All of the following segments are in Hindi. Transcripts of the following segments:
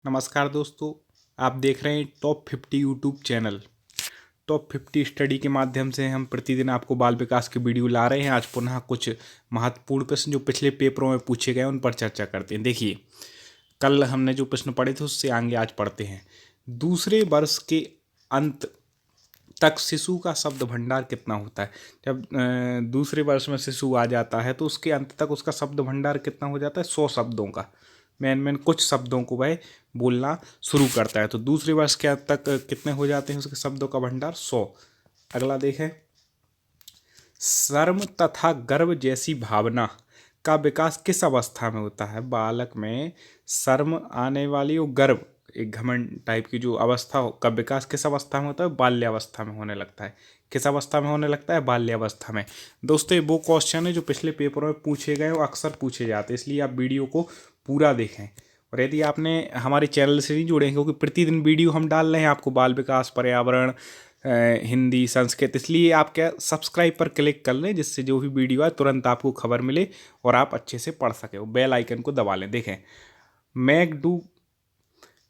नमस्कार दोस्तों, आप देख रहे हैं top 50 YouTube channel. Top 50 study के माध्यम से हम प्रतिदिन आपको बाल विकास की वीडियो ला रहे हैं। आज पुनः कुछ महत्वपूर्ण प्रश्न जो पिछले पेपरों में पूछे गए उन पर चर्चा करते हैं। देखिए, कल हमने जो प्रश्न पढ़े थे उससे आगे आज पढ़ते हैं। दूसरे वर्ष के अंत तक शिशु का शब्द भंडार कितना होता है? जब दूसरे वर्ष में शिशु आ जाता है तो उसके अंत तक उसका शब्द भंडार कितना हो जाता है? 100 शब्दों का। मेन कुछ शब्दों को वह बोलना शुरू करता है। तो दूसरे वर्ष के अंत तक कितने हो जाते हैं उसके शब्दों का भंडार? 100। अगला देखें, शर्म तथा गर्व जैसी भावना का विकास किस अवस्था में होता है? बालक में शर्म आने वाली और गर्व, एक घमंड टाइप की जो अवस्था का विकास किस अवस्था में होता है? बाल्यावस्था में होने लगता है। किस अवस्था में होने लगता है? बाल्यावस्था में। दोस्तों, ये वो क्वेश्चन है जो पिछले पेपरों में पूछे गए और अक्सर पूछे जाते हैं, इसलिए आप वीडियो को पूरा देखें। और यदि आपने हमारे चैनल से नहीं जुड़े हैं, क्योंकि प्रतिदिन वीडियो हम डाल रहे हैं आपको बाल विकास, पर्यावरण, हिंदी, संस्कृत, इसलिए आप क्या सब्सक्राइब पर क्लिक कर लें, जिससे जो भी वीडियो आए तुरंत आपको खबर मिले और आप अच्छे से पढ़ सकें। वो बेल आइकन को दबा लें। देखें,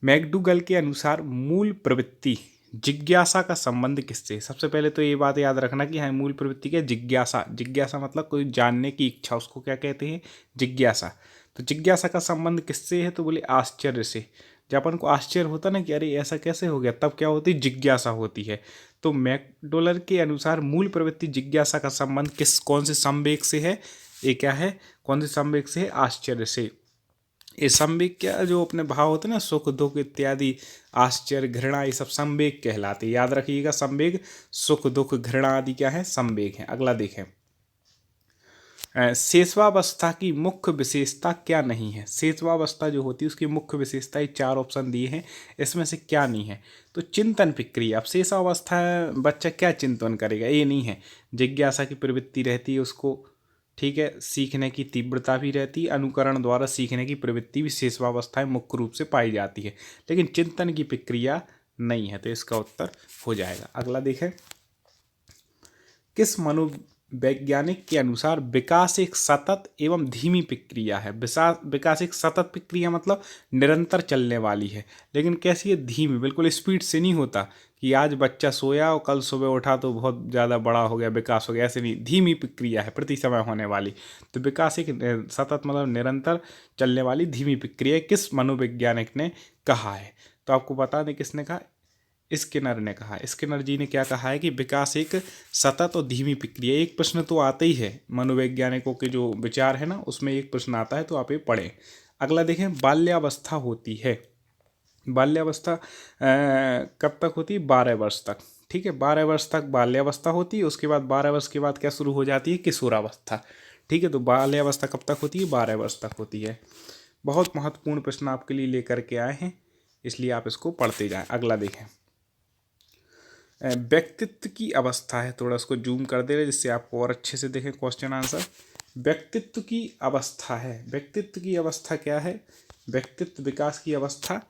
मैकडूगल के अनुसार मूल प्रवृत्ति जिज्ञासा का संबंध किससे? सबसे पहले तो ये बात याद रखना कि हाँ, मूल प्रवृत्ति क्या? जिज्ञासा। जिज्ञासा मतलब कोई जानने की इच्छा, उसको क्या कहते हैं? जिज्ञासा। तो जिज्ञासा का संबंध किससे है? तो बोले आश्चर्य से। जब अपन को आश्चर्य होता ना कि अरे ऐसा कैसे हो गया, तब क्या होती? जिज्ञासा होती है। तो मैकडोलर के अनुसार मूल प्रवृत्ति जिज्ञासा का संबंध कौन से संवेग से है? ये क्या है? कौन से संवेग से है? आश्चर्य से। ये संवेग क्या, जो अपने भाव होते हैं ना, सुख दुख इत्यादि, आश्चर्य, घृणा, ये सब संवेग कहलाते हैं। याद रखिएगा, संवेग, सुख दुख घृणा आदि क्या है? संवेग है। अगला देखें, शेषवावस्था की मुख्य विशेषता क्या नहीं है? शेषवावस्था जो होती है उसकी मुख्य विशेषता, ये 4 ऑप्शन दिए हैं, इसमें से क्या नहीं है? तो चिंतन प्रक्रिया। अब शेषावस्था बच्चा क्या चिंतन करेगा? ये नहीं है। जिज्ञासा की प्रवृत्ति रहती है उसको, ठीक है, सीखने की तीव्रता भी रहती है, अनुकरण द्वारा सीखने की प्रवृत्ति भी शेषवावस्था में मुख्य रूप से पाई जाती है, लेकिन चिंतन की प्रक्रिया नहीं है। तो इसका उत्तर हो जाएगा। अगला देखें, किस मनोवैज्ञानिक के अनुसार विकास एक सतत एवं धीमी प्रक्रिया है? विकास एक सतत प्रक्रिया मतलब निरंतर चलने वाली है, लेकिन कैसी है? धीमी, बिल्कुल स्पीड से नहीं होता कि आज बच्चा सोया और कल सुबह उठा तो बहुत ज़्यादा बड़ा हो गया, विकास हो गया, ऐसे नहीं। धीमी प्रक्रिया है, प्रति समय होने वाली। तो विकास एक सतत मतलब निरंतर चलने वाली धीमी प्रक्रिया किस मनोवैज्ञानिक ने कहा है? तो आपको बता दें किसने कहा? स्किनर ने कहा। स्किनर जी ने क्या कहा है कि विकास एक सतत और धीमी प्रक्रिया। एक प्रश्न तो आता ही है, मनोवैज्ञानिकों के जो विचार है ना, उसमें एक प्रश्न आता है, तो आप ये पढ़ें। अगला देखें, बाल्यावस्था होती है। बाल्यावस्था कब तक होती है? 12 वर्ष तक। ठीक है, 12 वर्ष तक बाल्यावस्था होती है। उसके बाद 12 वर्ष के बाद क्या शुरू हो जाती है? किशोरावस्था। ठीक है, तो बाल्यावस्था कब तक होती है? 12 वर्ष तक होती है। बहुत महत्वपूर्ण प्रश्न आपके लिए लेकर के आए हैं, इसलिए आप इसको पढ़ते जाएं। अगला देखें, व्यक्तित्व की अवस्था है। थोड़ा इसको जूम कर दे रहे जिससे आपको और अच्छे से देखें क्वेश्चन आंसर। व्यक्तित्व की अवस्था है। व्यक्तित्व की अवस्था क्या है? व्यक्तित्व विकास की अवस्था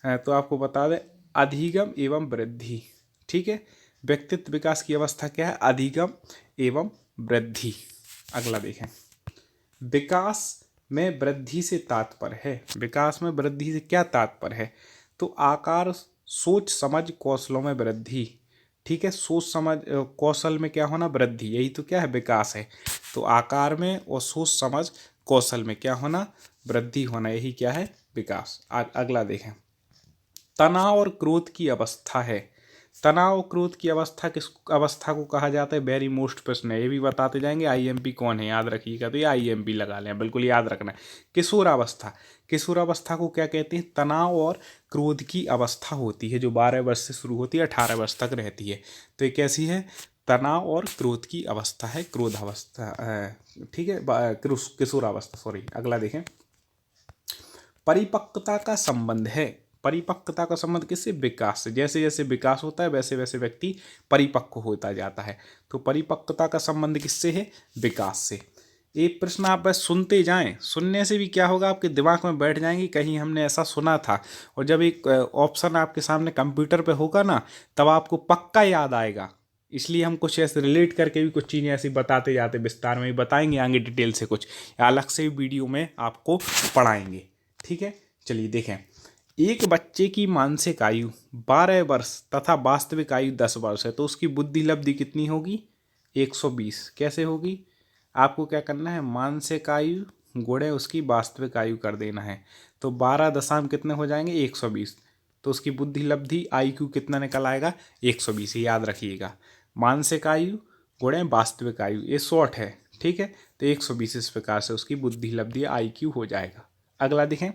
तो आपको बता दें, अधिगम एवं वृद्धि। ठीक है, व्यक्तित्व विकास की अवस्था क्या है? अधिगम एवं वृद्धि। अगला देखें, विकास में वृद्धि से तात्पर्य है। विकास में वृद्धि से क्या तात्पर्य है? तो आकार, सोच समझ कौशलों में वृद्धि। ठीक है, सोच समझ कौशल में क्या होना? वृद्धि। यही तो क्या है? विकास है। तो आकार में और सोच समझ कौशल में क्या होना? वृद्धि होना। यही क्या है? विकास। अगला देखें, तनाव और क्रोध की अवस्था है। तनाव और क्रोध की अवस्था किस अवस्था को कहा जाता है? वेरी मोस्ट प्रश्न है, ये भी बताते जाएंगे। आईएमपी कौन है याद रखिएगा, तो ये आईएमपी लगा लें, बिल्कुल याद रखना है। किशोरावस्था। किशोरावस्था को क्या कहते हैं? तनाव और क्रोध की अवस्था होती है, जो 12 वर्ष से शुरू होती है, 18 वर्ष तक रहती है। तो ये कैसी है? तनाव और क्रोध की अवस्था है, क्रोधावस्था। ठीक है, किशोरावस्था, सॉरी। अगला देखें, परिपक्वता का संबंध है। परिपक्वता का संबंध किससे? विकास से। जैसे जैसे विकास होता है वैसे वैसे व्यक्ति परिपक्व होता जाता है। तो परिपक्वता का संबंध किससे है? विकास से। एक प्रश्न आप बस सुनते जाएं, सुनने से भी क्या होगा? आपके दिमाग में बैठ जाएंगी, कहीं हमने ऐसा सुना था। और जब एक ऑप्शन आपके सामने कंप्यूटर पे होगा ना, तब आपको पक्का याद आएगा। इसलिए हम कुछ ऐसे रिलेट करके भी कुछ चीज़ें ऐसी बताते जाते, विस्तार में भी बताएंगे आगे डिटेल से, कुछ अलग से वीडियो में आपको पढ़ाएंगे। ठीक है, चलिए देखें, एक बच्चे की मानसिक आयु 12 वर्ष तथा वास्तविक आयु 10 वर्ष है, तो उसकी बुद्धि लब्धि कितनी होगी? 120। कैसे होगी? आपको क्या करना है, मानसिक आयु गुणे उसकी वास्तविक आयु कर देना है। तो 12 दशमलव कितने हो जाएंगे? 120। तो उसकी बुद्धि लब्धि IQ कितना निकल आएगा? 120। याद रखिएगा, मानसिक आयु गुणे वास्तविक आयु, ये शॉर्ट है, ठीक है। तो 120 इस प्रकार से उसकी बुद्धि लब्धि IQ हो जाएगा। अगला देखें,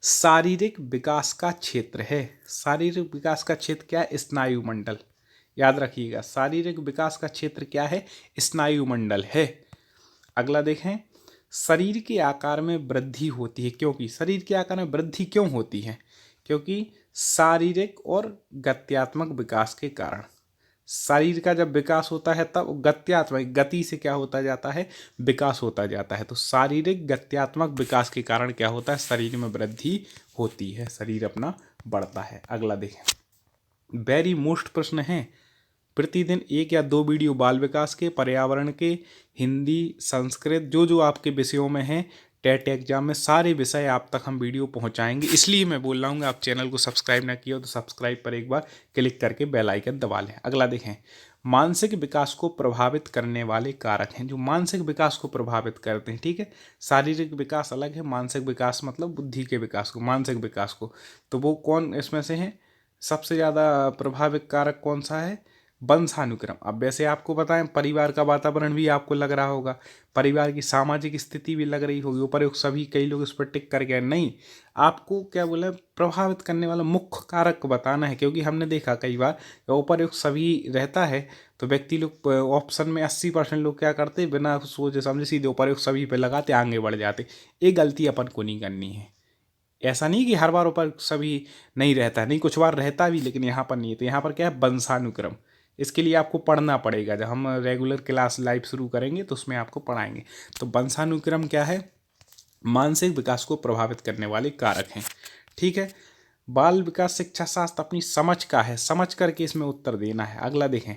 शारीरिक विकास का क्षेत्र है। शारीरिक विकास का क्षेत्र क्या है? स्नायु मंडल। याद रखिएगा, शारीरिक विकास का क्षेत्र क्या है? स्नायु मंडल है। अगला देखें, शरीर के आकार में वृद्धि होती है, क्योंकि शरीर के आकार में वृद्धि क्यों होती है? क्योंकि शारीरिक और गत्यात्मक विकास के कारण। शरीर का जब विकास होता है तब गत्यात्मक, गति से क्या होता जाता है? विकास होता जाता है। तो शारीरिक गत्यात्मक विकास के कारण क्या होता है? शरीर में वृद्धि होती है, शरीर अपना बढ़ता है। अगला देखें, वेरी मोस्ट प्रश्न है, प्रतिदिन 1 या 2 वीडियो बाल विकास के, पर्यावरण के, हिंदी, संस्कृत, जो जो आपके विषयों में हैं, टेट एग्जाम में सारे विषय आप तक हम वीडियो पहुंचाएंगे। इसलिए मैं बोल रहा हूँ, आप चैनल को सब्सक्राइब ना किया हो तो सब्सक्राइब पर एक बार क्लिक करके बेल आइकन दबा लें। अगला देखें, मानसिक विकास को प्रभावित करने वाले कारक हैं, जो मानसिक विकास को प्रभावित करते हैं, ठीक है। शारीरिक विकास अलग है, मानसिक विकास मतलब बुद्धि के विकास को, मानसिक विकास को, तो वो कौन इसमें से है? सबसे ज़्यादा प्रभावित कारक कौन सा है? वंशानुक्रम। अब वैसे आपको बताएं, परिवार का वातावरण भी आपको लग रहा होगा, परिवार की सामाजिक स्थिति भी लग रही होगी, उपरोक्त सभी, कई लोग इस पर टिक कर गए। नहीं, आपको क्या बोला, प्रभावित करने वाला मुख्य कारक बताना है, क्योंकि हमने देखा कई बार उपरोक्त सभी रहता है तो व्यक्ति लोग ऑप्शन में 80% लोग क्या करते, बिना सोचे समझे सीधे उपरोक्त सभी पे लगाते, आगे बढ़ जाते। ये गलती अपन को नहीं करनी है। ऐसा नहीं कि हर बार ऊपर सभी नहीं रहता, नहीं, कुछ बार रहता भी, लेकिन यहाँ पर नहीं है। तो यहाँ पर क्या है? वंशानुक्रम। इसके लिए आपको पढ़ना पड़ेगा, जब हम रेगुलर क्लास लाइव शुरू करेंगे तो उसमें आपको पढ़ाएंगे। तो वंशानुक्रम क्या है? मानसिक विकास को प्रभावित करने वाले कारक हैं, ठीक है। बाल विकास शिक्षा शास्त्र अपनी समझ का है, समझ करके इसमें उत्तर देना है। अगला देखें,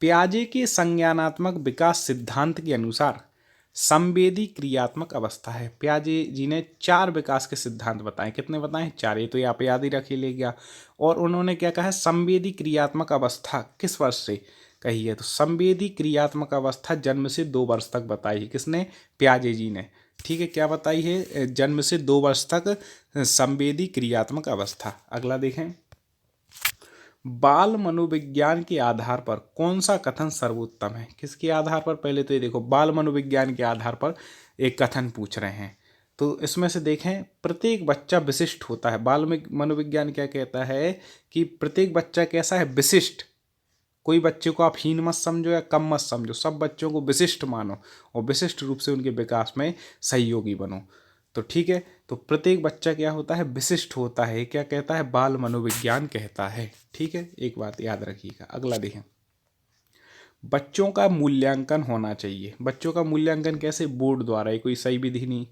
पियाजे के संज्ञानात्मक विकास सिद्धांत के अनुसार संवेदी क्रियात्मक अवस्था है। पियाजे जी ने 4 विकास के सिद्धांत बताए। कितने बताए? 4। ये तो आप याद ही रख लेगा। और उन्होंने क्या कहा है? संवेदी क्रियात्मक अवस्था किस वर्ष से कही है? तो संवेदी क्रियात्मक अवस्था जन्म से 2 वर्ष तक बताई है। किसने? पियाजे जी ने, ठीक है। क्या बताई है? जन्म से 2 वर्ष तक संवेदी क्रियात्मक अवस्था। अगला देखें, बाल मनोविज्ञान के आधार पर कौन सा कथन सर्वोत्तम है? किसके आधार पर? पहले तो ये देखो, बाल मनोविज्ञान के आधार पर एक कथन पूछ रहे हैं, तो इसमें से देखें, प्रत्येक बच्चा विशिष्ट होता है। बाल मनोविज्ञान क्या कहता है कि प्रत्येक बच्चा कैसा है? विशिष्ट। कोई बच्चे को आप हीन मत समझो या कम मत समझो, सब बच्चों को विशिष्ट मानो और विशिष्ट रूप से उनके विकास में सहयोगी बनो। तो ठीक है, तो प्रत्येक बच्चा क्या होता है? विशिष्ट होता है। क्या कहता है? बाल मनोविज्ञान कहता है, ठीक है। एक बात याद रखिएगा। अगला देखें, बच्चों का मूल्यांकन होना चाहिए। बच्चों का मूल्यांकन कैसे? बोर्ड द्वारा। कोई सही विधि नहीं,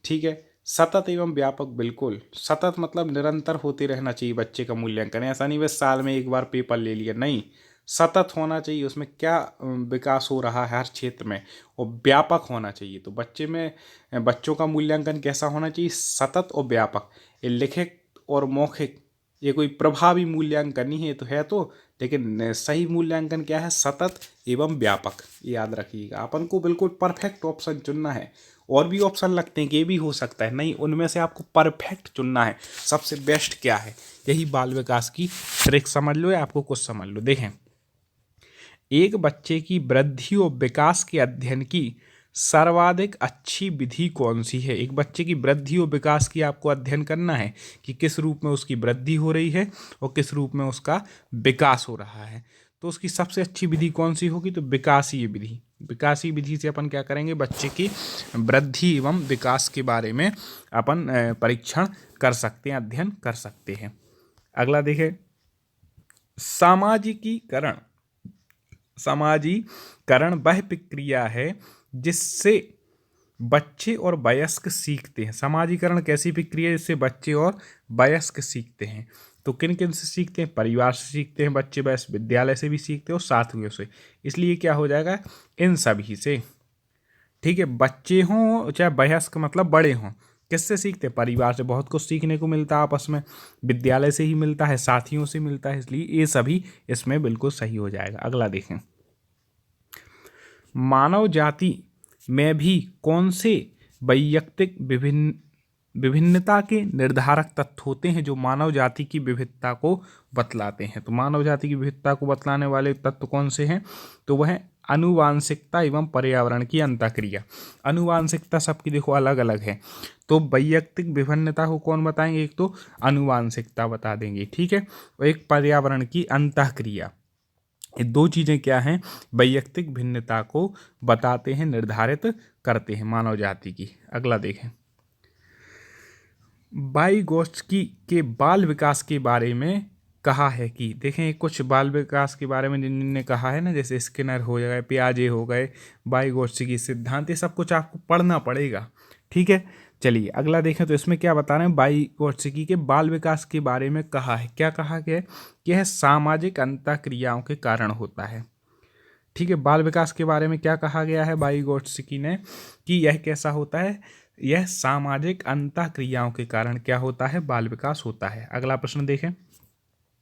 ठीक है। सतत एवं व्यापक, बिल्कुल सतत मतलब निरंतर होते रहना चाहिए बच्चे का मूल्यांकन। ऐसा नहीं बस साल में एक बार पेपर ले लिया, नहीं, सतत होना चाहिए। उसमें क्या विकास हो रहा है हर क्षेत्र में, और व्यापक होना चाहिए। तो बच्चों का मूल्यांकन कैसा होना चाहिए? सतत और व्यापक। ये लिखित और मौखिक, ये कोई प्रभावी मूल्यांकन नहीं है, तो है तो, लेकिन सही मूल्यांकन क्या है? सतत एवं व्यापक। याद रखिएगा, अपन को बिल्कुल परफेक्ट ऑप्शन चुनना है। और भी ऑप्शन लगते हैं कि ये भी हो सकता है, नहीं, उनमें से आपको परफेक्ट चुनना है, सबसे बेस्ट क्या है। यही बाल विकास की ट्रिक समझ लो या आपको कुछ समझ लो। देखें, एक बच्चे की वृद्धि और विकास के अध्ययन की सर्वाधिक अच्छी विधि कौन सी है? एक बच्चे की वृद्धि और विकास की आपको अध्ययन करना है कि किस रूप में उसकी वृद्धि हो रही है और किस रूप में उसका विकास हो रहा है। तो उसकी सबसे अच्छी विधि कौन सी होगी? तो विकासीय विधि। विकासीय विधि से अपन क्या करेंगे? बच्चे की वृद्धि एवं विकास के बारे में अपन परीक्षण कर सकते हैं, अध्ययन कर सकते हैं। अगला देखें, सामाजिकीकरण। सामाजिकरण वह प्रक्रिया है जिससे बच्चे और वयस्क सीखते हैं। सामाजिकरण कैसी प्रक्रिया है? जिससे बच्चे और वयस्क सीखते हैं। तो किन किन से सीखते हैं? परिवार से सीखते हैं बच्चे, वयस्क विद्यालय से भी सीखते हैं और साथियों से। इसलिए क्या हो जाएगा? इन सभी से, ठीक है। बच्चे हों चाहे वयस्क मतलब बड़े हों, किससे सीखते हैं? परिवार से बहुत कुछ सीखने को मिलता है, आपस में विद्यालय से ही मिलता है, साथियों से मिलता है, इसलिए ये सभी इसमें बिल्कुल सही हो जाएगा। अगला देखें, मानव जाति में भी कौन से वैयक्तिक विभिन्नता के निर्धारक तत्व होते हैं जो मानव जाति की विविधता को बतलाते हैं? तो मानव जाति की विविधता को बतलाने वाले तत्व कौन से हैं? तो वह आनुवांशिकता एवं पर्यावरण की अंतःक्रिया। आनुवांशिकता सबकी देखो अलग अलग है, तो वैयक्तिक विभिन्नता को कौन बताएंगे? एक तो आनुवांशिकता बता देंगे, ठीक है, और एक पर्यावरण की अंतःक्रिया। ये दो चीजें क्या हैं? वैयक्तिक भिन्नता को बताते हैं, निर्धारित करते हैं मानव जाति की। अगला देखें, वाइगोत्स्की के बाल विकास के बारे में कहा है कि, देखें कुछ बाल विकास के बारे में जिन्होंने कहा है ना, जैसे स्किनर हो गए, पियाजे हो गए, वाइगोत्स्की सिद्धांत, ये सब कुछ आपको पढ़ना पड़ेगा, ठीक है। चलिए अगला देखें, तो इसमें क्या बता रहे हैं? वाइगोत्स्की के बाल विकास के बारे में कहा है, क्या कहा गया है कि यह सामाजिक अंतःक्रियाओं के कारण होता है, ठीक है। बाल विकास के बारे में क्या कहा गया है वाइगोत्स्की ने कि यह कैसा होता है? यह सामाजिक अंतःक्रियाओं के कारण क्या होता है? बाल विकास होता है। अगला प्रश्न देखें,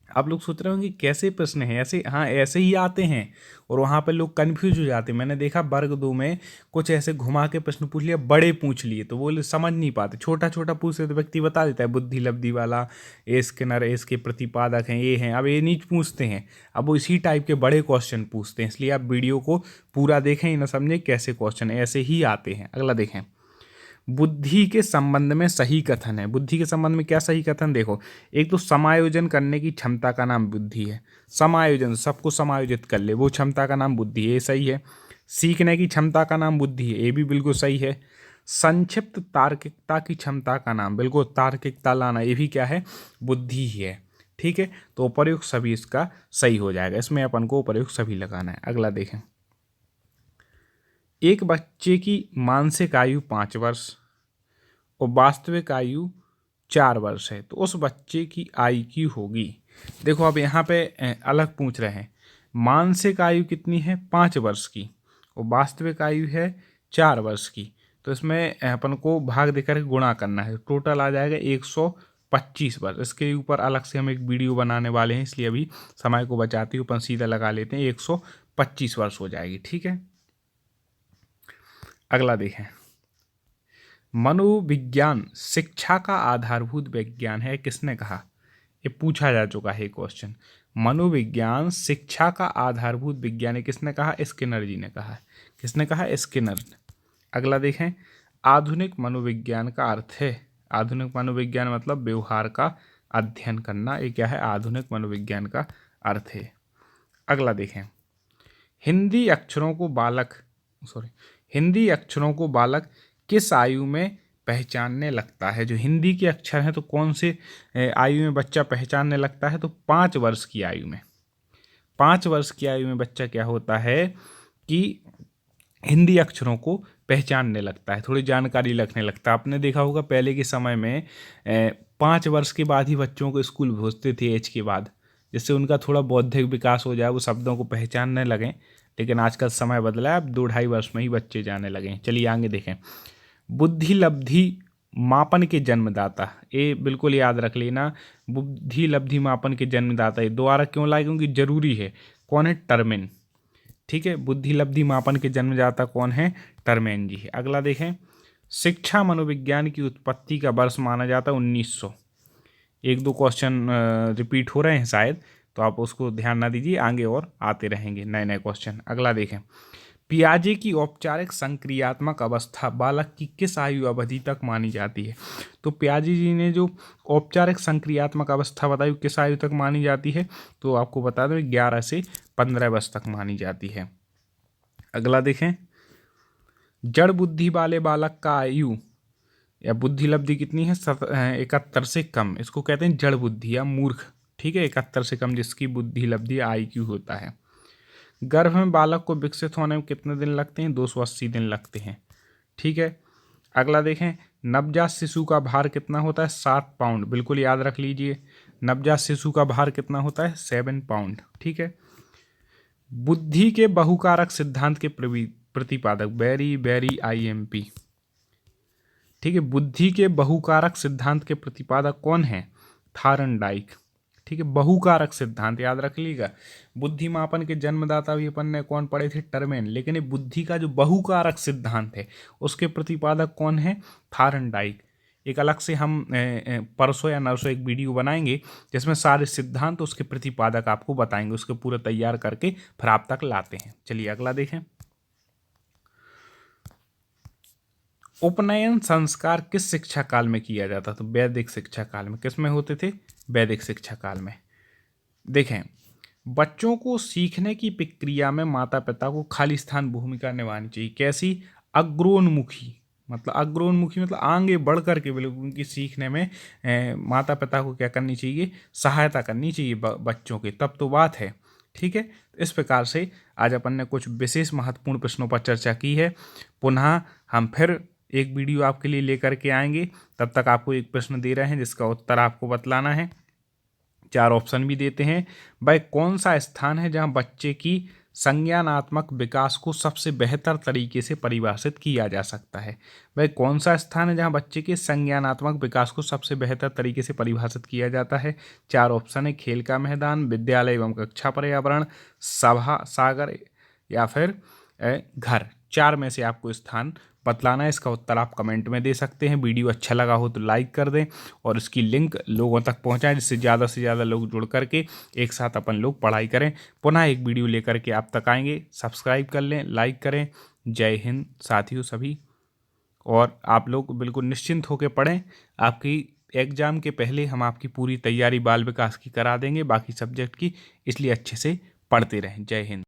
आप लोग सोच रहे होंगे कैसे प्रश्न है ऐसे, हाँ ऐसे ही आते हैं और वहाँ पे लोग कंफ्यूज हो जाते हैं। मैंने देखा वर्ग 2 में कुछ ऐसे घुमा के प्रश्न पूछ लिया, बड़े पूछ लिए, तो वो लोग समझ नहीं पाते। छोटा छोटा पूछते तो व्यक्ति बता देता है, बुद्धि लब्धि वाला, ए स्किनर, इसके प्रतिपादक हैं, ये हैं। अब ये नहीं पूछते हैं, अब वो इसी टाइप के बड़े क्वेश्चन पूछते हैं, इसलिए आप वीडियो को पूरा देखें, ही ना समझें कैसे क्वेश्चन ऐसे ही आते हैं। अगला देखें, बुद्धि के संबंध में सही कथन है। बुद्धि के संबंध में क्या सही कथन? देखो, एक तो समायोजन करने की क्षमता का नाम बुद्धि है। समायोजन, सबको समायोजित कर ले, वो क्षमता का नाम बुद्धि है, ये सही है। सीखने की क्षमता का नाम बुद्धि है, ये भी बिल्कुल सही है। संक्षिप्त तार्किकता की क्षमता का नाम, बिल्कुल तार्किकता लाना, ये भी क्या है? बुद्धि ही है, ठीक है। तो उपर्युक्त सभी इसका सही हो जाएगा, इसमें अपन को उपर्युक्त सभी लगाना है। अगला देखें, एक बच्चे की मानसिक आयु 5 वर्ष और वास्तविक आयु 4 वर्ष है, तो उस बच्चे की आयु की होगी। देखो अब यहाँ पे अलग पूछ रहे हैं, मानसिक आयु कितनी है? 5 वर्ष की, और वास्तविक आयु है 4 वर्ष की। तो इसमें अपन को भाग देकर गुणा करना है, टोटल आ जाएगा 125 वर्ष। इसके ऊपर अलग से हम एक वीडियो बनाने वाले हैं, इसलिए अभी समय को बचाते हुए अपन सीधा लगा लेते हैं, 125 वर्ष हो जाएगी, ठीक है। अगला देखें, मनोविज्ञान शिक्षा का आधारभूत विज्ञान है, किसने कहा? ये पूछा जा चुका है क्वेश्चन। मनोविज्ञान शिक्षा का आधारभूत विज्ञान है, किसने कहा? स्किनर जी ने कहा। किसने कहा? स्किनर ने। अगला देखें, आधुनिक मनोविज्ञान का अर्थ है। आधुनिक मनोविज्ञान मतलब व्यवहार का अध्ययन करना, ये क्या है? आधुनिक मनोविज्ञान का अर्थ है। अगला देखें, हिंदी अक्षरों को बालक किस आयु में पहचानने लगता है? जो हिंदी के अक्षर हैं तो कौन से आयु में बच्चा पहचानने लगता है? तो 5 वर्ष की आयु में। 5 वर्ष की आयु में बच्चा क्या होता है कि हिंदी अक्षरों को पहचानने लगता है, थोड़ी जानकारी रखने लगता है। आपने देखा होगा पहले के समय में 5 वर्ष के बाद ही बच्चों को स्कूल भेजते थे, एज के बाद, जिससे उनका थोड़ा बौद्धिक विकास हो जाए, वो शब्दों को पहचानने लगें। लेकिन आजकल समय बदला है, अब 2-2.5 वर्ष में ही बच्चे जाने लगे। चलिए आगे देखें, बुद्धि लब्धि मापन के जन्मदाता, ये बिल्कुल याद रख लेना, बुद्धि लब्धि मापन के जन्मदाता। ये दोबारा क्यों लाए? क्योंकि जरूरी है। कौन है? टर्मेन, ठीक है। बुद्धि लब्धि मापन के जन्मदाता कौन है? टर्मेन जी है। अगला देखें, शिक्षा मनोविज्ञान की उत्पत्ति का वर्ष माना जाता है 1900। 1-2 क्वेश्चन रिपीट हो रहे हैं शायद, तो आप उसको ध्यान ना दीजिए, आगे और आते रहेंगे नए नए क्वेश्चन। अगला देखें, पियाजे की औपचारिक संक्रियात्मक अवस्था बालक की किस आयु अवधि तक मानी जाती है? तो पियाजे जी ने जो औपचारिक संक्रियात्मक अवस्था बताई किस आयु तक मानी जाती है? तो आपको बता दें 11 से 15 वर्ष तक मानी जाती है। अगला देखें, जड़ बुद्धि वाले बालक का आयु या बुद्धि लब्धि कितनी है? 71 से कम, इसको कहते हैं जड़ बुद्धि या मूर्ख, ठीक है। 71 से कम जिसकी बुद्धि लब्धि IQ होता है। गर्भ में बालक को विकसित होने में कितने दिन लगते हैं? 280 दिन लगते हैं, ठीक है। अगला देखें, नवजात शिशु का भार कितना होता है? 7 पाउंड, बिल्कुल याद रख लीजिए। नवजात शिशु का भार कितना होता है? 7 पाउंड, ठीक है। बुद्धि के बहुकारक सिद्धांत के प्रतिपादक बेरी IMP, ठीक है। बुद्धि के बहुकारक सिद्धांत के प्रतिपादक कौन है? थार्नडाइक। ठीक है, बहुकारक सिद्धांत याद रख लीजिएगा। बुद्धि मापन के जन्मदाता भी अपन ने कौन पढ़े थे? टर्मेन। लेकिन ये बुद्धि का जो बहुकारक सिद्धांत है उसके प्रतिपादक कौन है? थार्नडाइक। एक अलग से हम परसों या नरसों एक वीडियो बनाएंगे जिसमें सारे सिद्धांत उसके प्रतिपादक आपको बताएंगे, उसके पूरा तैयार करके फिर आप तक लाते हैं। चलिए अगला देखें। उपनयन संस्कार किस शिक्षा काल में किया जाता? तो वैदिक शिक्षा काल में। किस में होते थे? वैदिक शिक्षा काल में। देखें, बच्चों को सीखने की प्रक्रिया में माता पिता को खाली स्थान भूमिका निभानी चाहिए। कैसी? अग्रोन्मुखी। मतलब अग्रोन्मुखी मतलब आगे बढ़ कर के बिल्कुल उनकी सीखने में माता पिता को क्या करनी चाहिए? सहायता करनी चाहिए बच्चों के, तब तो बात है। ठीक है, इस प्रकार से आज अपन ने कुछ विशेष महत्वपूर्ण प्रश्नों पर चर्चा की है। पुनः हम फिर एक वीडियो आपके लिए लेकर के आएंगे। तब तक आपको एक प्रश्न दे रहे हैं जिसका उत्तर आपको बतलाना है। 4 ऑप्शन भी देते हैं। वह कौन सा स्थान है जहां बच्चे की संज्ञानात्मक विकास को सबसे बेहतर तरीके से परिभाषित किया जा सकता है? वह कौन सा स्थान है जहां बच्चे के संज्ञानात्मक विकास को सबसे बेहतर तरीके से परिभाषित किया जाता है? 4 ऑप्शन है। खेल का मैदान, विद्यालय एवं कक्षा पर्यावरण, सभा सागर या फिर घर। 4 में से आपको स्थान बतलाना है। इसका उत्तर आप कमेंट में दे सकते हैं। वीडियो अच्छा लगा हो तो लाइक कर दें और इसकी लिंक लोगों तक पहुंचाएं जिससे ज़्यादा से ज़्यादा लोग जुड़ करके एक साथ अपन लोग पढ़ाई करें। पुनः एक वीडियो लेकर के आप तक आएंगे। सब्सक्राइब कर लें, लाइक करें। जय हिंद साथियों सभी। और आप लोग बिल्कुल निश्चिंत होकर पढ़ें। आपकी एग्ज़ाम के पहले हम आपकी पूरी तैयारी बाल विकास की करा देंगे, बाकी सब्जेक्ट की, इसलिए अच्छे से पढ़ते रहें। जय हिंद।